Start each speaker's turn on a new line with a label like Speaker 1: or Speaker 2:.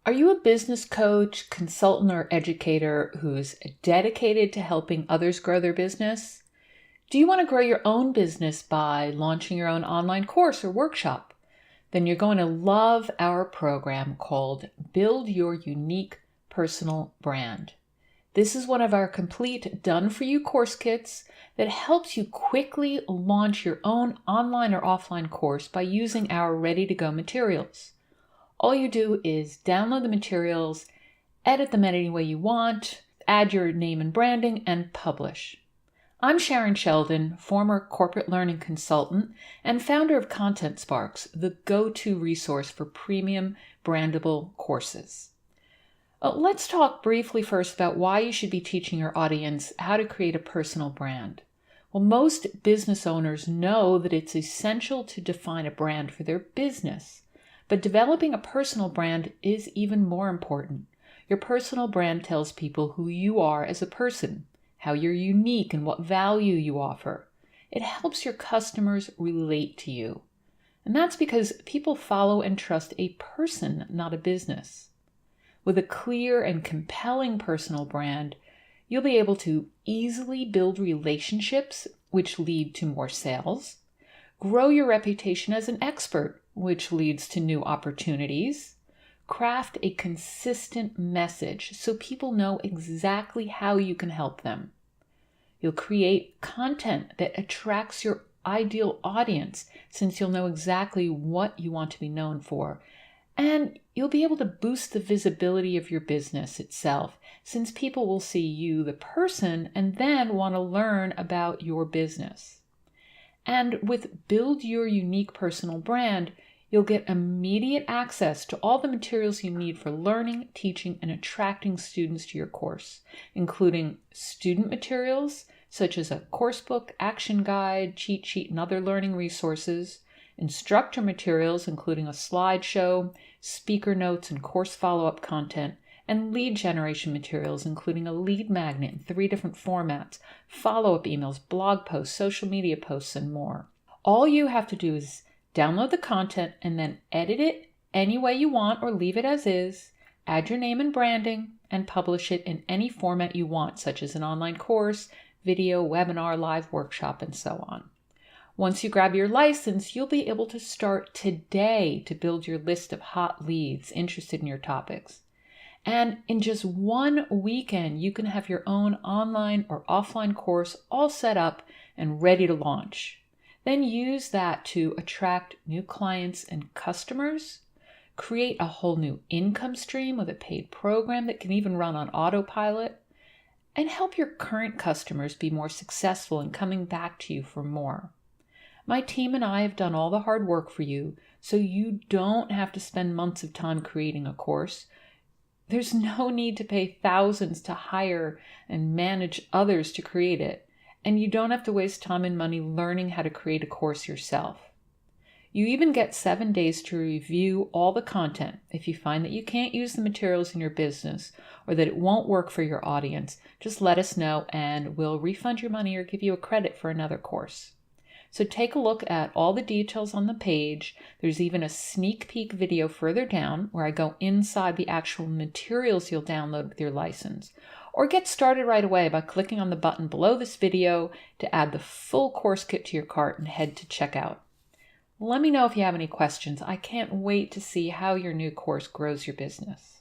Speaker 1: Are you a business coach, consultant, or educator who's dedicated to helping others grow their business? Do you want to grow your own business by launching your own online course or workshop? Then you're going to love our program called Build Your Unique Personal Brand. This is one of our complete done-for-you course kits that helps you quickly launch your own online or offline course by using our ready-to-go materials. All you do is download the materials, edit them any way you want, add your name and branding, and publish. I'm Sharon Sheldon, former corporate learning consultant and founder of Content Sparks, the go-to resource for premium brandable courses. Let's talk briefly first about why you should be teaching your audience how to create a personal brand. Well, most business owners know that it's essential to define a brand for their business. But developing a personal brand is even more important. Your personal brand tells people who you are as a person, how you're unique and what value you offer. It helps your customers relate to you. And that's because people follow and trust a person, not a business. With a clear and compelling personal brand, you'll be able to easily build relationships, which lead to more sales, grow your reputation as an expert, which leads to new opportunities, craft a consistent message so people know exactly how you can help them. You'll create content that attracts your ideal audience since you'll know exactly what you want to be known for. And you'll be able to boost the visibility of your business itself since people will see you, the person, and then want to learn about your business. And with Build Your Unique Personal Brand, you'll get immediate access to all the materials you need for learning, teaching, and attracting students to your course, including student materials such as a course book, action guide, cheat sheet, and other learning resources, instructor materials including a slideshow, speaker notes, and course follow-up content, and lead generation materials including a lead magnet in 3 different formats, follow-up emails, blog posts, social media posts, and more. All you have to do is download the content and then edit it any way you want or leave it as is, add your name and branding, and publish it in any format you want, such as an online course, video, webinar, live workshop, and so on. Once you grab your license, you'll be able to start today to build your list of hot leads interested in your topics. And in just 1 weekend, you can have your own online or offline course all set up and ready to launch. Then use that to attract new clients and customers, create a whole new income stream with a paid program that can even run on autopilot, and help your current customers be more successful in coming back to you for more. My team and I have done all the hard work for you, so you don't have to spend months of time creating a course. There's no need to pay thousands to hire and manage others to create it, and you don't have to waste time and money learning how to create a course yourself. You even get 7 days to review all the content. If you find that you can't use the materials in your business or that it won't work for your audience, just let us know and we'll refund your money or give you a credit for another course. So take a look at all the details on the page. There's even a sneak peek video further down where I go inside the actual materials you'll download with your license. Or get started right away by clicking on the button below this video to add the full course kit to your cart and head to checkout. Let me know if you have any questions. I can't wait to see how your new course grows your business.